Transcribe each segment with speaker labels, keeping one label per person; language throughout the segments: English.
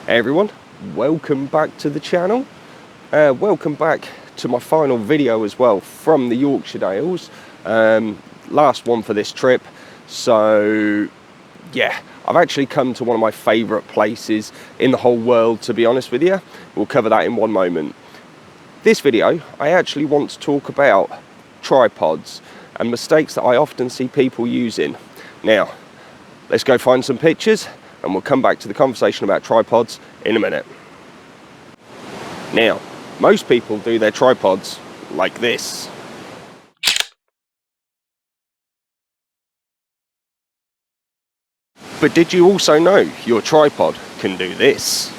Speaker 1: Hey everyone, welcome back to the channel. Welcome back to my final video as well from the Yorkshire Dales. Last one for this trip. So yeah, I've actually come to one of my favourite places in the whole world, to be honest with you. We'll cover that in one moment. This video, I actually want to talk about tripods and mistakes that I often see people using. Now, let's go find some pictures and we'll come back to the conversation about tripods in a minute. Now, most people do their tripods like this. But did you also know your tripod can do this?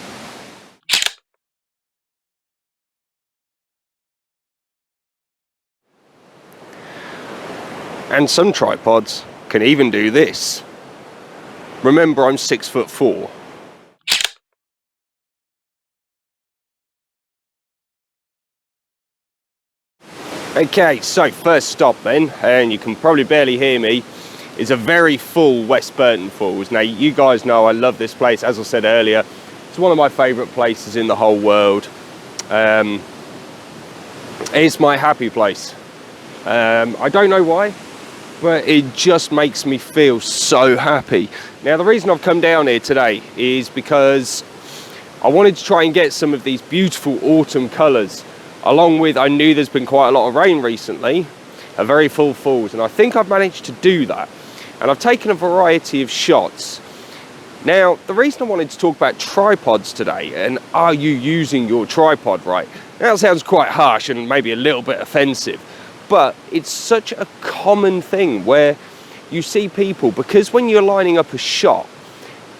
Speaker 1: And some tripods can even do this. Remember, I'm 6'4". Okay, so first stop then, and you can probably barely hear me, is a very full West Burton Falls. Now, you guys know I love this place. As I said earlier, it's one of my favourite places in the whole world. It's my happy place. I don't know why, but it just makes me feel so happy. Now, the reason I've come down here today is because I wanted to try and get some of these beautiful autumn colours. Along with, I knew there's been quite a lot of rain recently, a very full falls, and I think I've managed to do that. And I've taken a variety of shots. Now, the reason I wanted to talk about tripods today, and are you using your tripod right? Now, that sounds quite harsh and maybe a little bit offensive, but it's such a common thing where you see people, because when you're lining up a shot,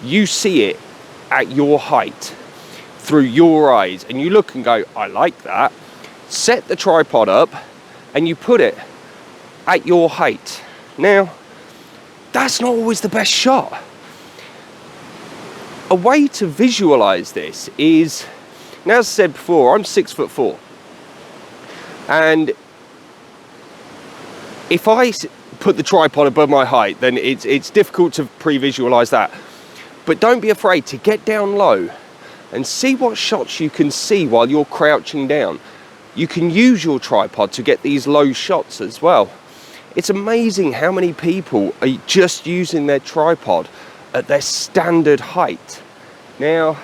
Speaker 1: you see it at your height, through your eyes, and you look and go, I like that. Set the tripod up and you put it at your height. Now, that's not always the best shot. A way to visualize this is, now as I said before, I'm 6'4", and if I put the tripod above my height, then it's difficult to pre-visualize that. But don't be afraid to get down low and see what shots you can see while you're crouching down. You can use your tripod to get these low shots as well. It's amazing how many people are just using their tripod at their standard height. Now,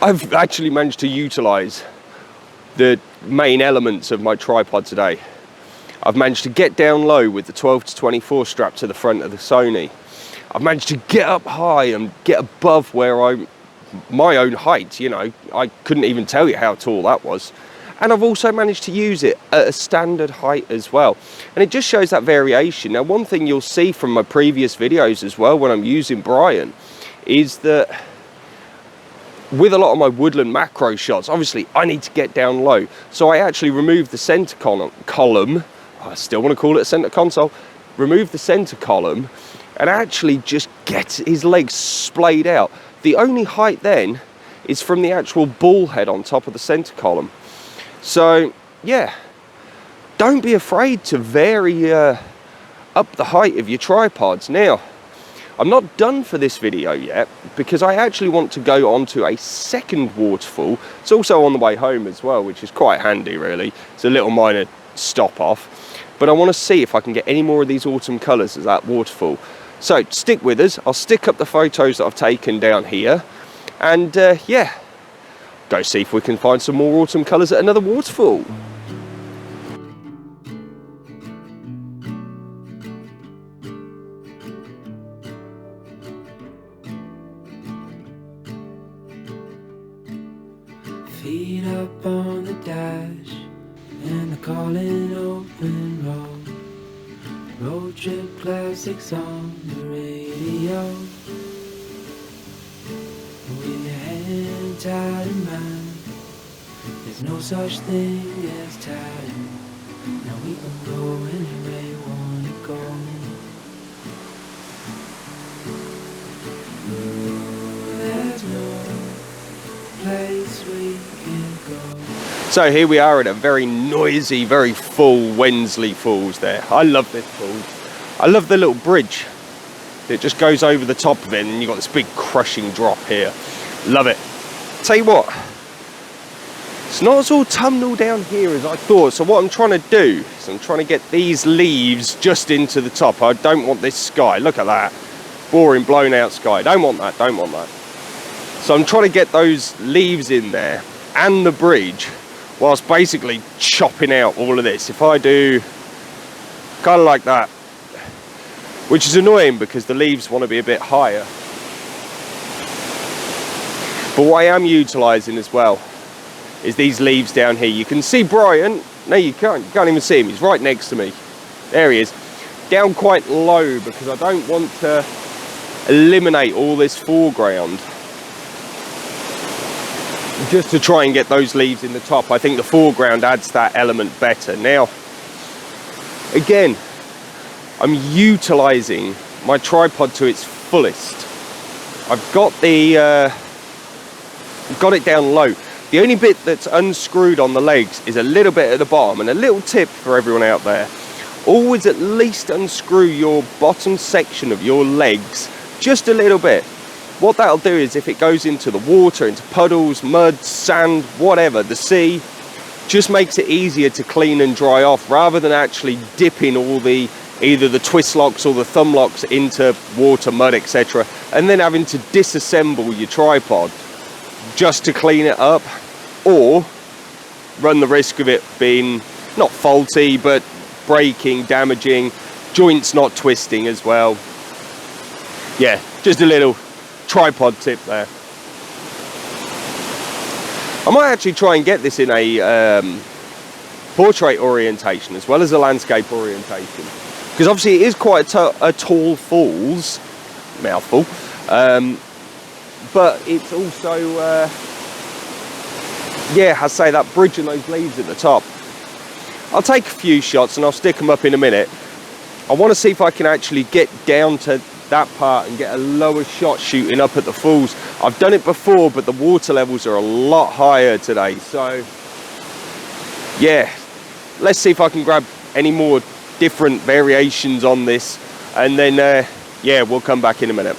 Speaker 1: I've actually managed to utilize the main elements of my tripod today. I've managed to get down low with the 12 to 24 strap to the front of the Sony. I've managed to get up high and get above where my own height, you know, I couldn't even tell you how tall that was. And I've also managed to use it at a standard height as well. And it just shows that variation. Now, one thing you'll see from my previous videos as well when I'm using Brian is that with a lot of my woodland macro shots, obviously I need to get down low. So I actually removed the center column. I still want to call it a center console. Remove the center column and actually just get his legs splayed out. The only height then is from the actual ball head on top of the center column. So yeah, don't be afraid to vary up the height of your tripods. Now, I'm not done for this video yet because I actually want to go on to a second waterfall. It's also on the way home as well, which is quite handy really. It's a little minor stop off, but I want to see if I can get any more of these autumn colours at that waterfall. So stick with us. I'll stick up the photos that I've taken down here and yeah, go see if we can find some more autumn colours at another waterfall.
Speaker 2: Feet up on the dash and the calling open road. Road trip classics on the radio. With your hand tied in mine, there's no such thing as time. Now we can go anywhere you wanna go. There's no place we can go.
Speaker 1: So here we are at a very noisy, very full Wensley Falls there. I love this falls. I love the little bridge. that just goes over the top of it, and you've got this big crushing drop here. Love it. Tell you what, it's not as autumnal down here as I thought. So what I'm trying to do is I'm trying to get these leaves just into the top. I don't want this sky. Look at that. Boring, blown out sky. Don't want that, don't want that. So I'm trying to get those leaves in there and the bridge whilst basically chopping out all of this. If I do kind of like that, which is annoying because the leaves want to be a bit higher. But what I am utilising as well is these leaves down here. You can see Brian. No, you can't even see him. He's right next to me. There he is. Down quite low because I don't want to eliminate all this foreground. Just to try and get those leaves in the top. I think the foreground adds that element better. Now, again, I'm utilising my tripod to its fullest. I've got it down low. The only bit that's unscrewed on the legs is a little bit at the bottom, and a little tip for everyone out there: always at least unscrew your bottom section of your legs just a little bit. What that'll do is if it goes into the water, into puddles, mud, sand, whatever, the sea, just makes it easier to clean and dry off rather than actually dipping all the either the twist locks or the thumb locks into water, mud, etc., and then having to disassemble your tripod just to clean it up, or run the risk of it being not faulty but breaking, damaging, joints not twisting as well. Yeah, just a little tripod tip there. I might actually try and get this in a portrait orientation as well as a landscape orientation, because obviously it is quite a tall falls, mouthful, but it's also yeah, I say that bridge and those leaves at the top. I'll take a few shots and I'll stick them up in a minute. I want to see if I can actually get down to that part and get a lower shot shooting up at the falls. I've done it before, but the water levels are a lot higher today, so yeah, let's see if I can grab any more different variations on this, and then yeah, we'll come back in a minute.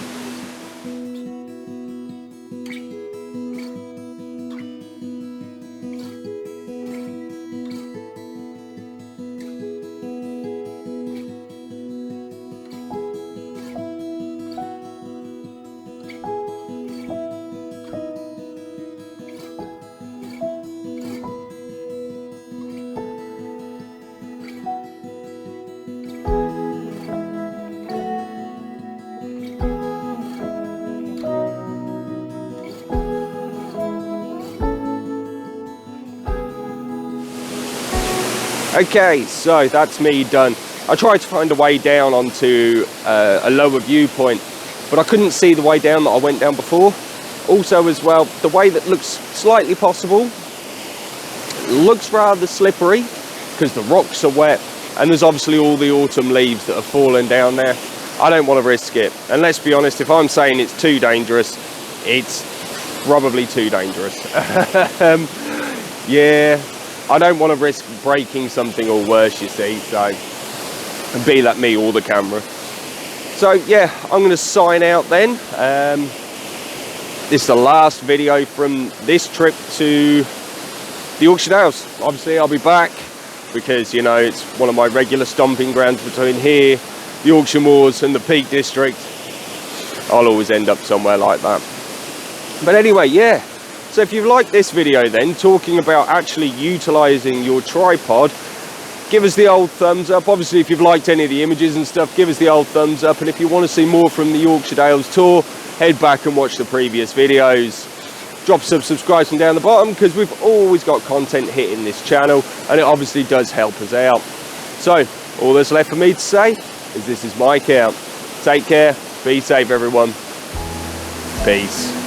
Speaker 1: Okay, so that's me done. I tried to find a way down onto a lower viewpoint, but I couldn't see the way down that I went down before. Also as well, the way that looks slightly possible looks rather slippery because the rocks are wet, and there's obviously all the autumn leaves that have fallen down there. I don't want to risk it, and let's be honest, if I'm saying it's too dangerous, it's probably too dangerous. Yeah, I don't want to risk breaking something or worse, you see, so be that me or the camera. So yeah, I'm going to sign out then. This is the last video from this trip to the Yorkshire Dales. Obviously I'll be back because, you know, it's one of my regular stomping grounds between here, the Yorkshire Moors and the Peak District. I'll always end up somewhere like that. But anyway, yeah. So if you've liked this video then, talking about actually utilising your tripod, give us the old thumbs up. Obviously, if you've liked any of the images and stuff, give us the old thumbs up. And if you want to see more from the Yorkshire Dales tour, head back and watch the previous videos. Drop some subscribe from down the bottom, because we've always got content hitting this channel, and it obviously does help us out. So, all that's left for me to say is this is my count. Take care, be safe everyone. Peace.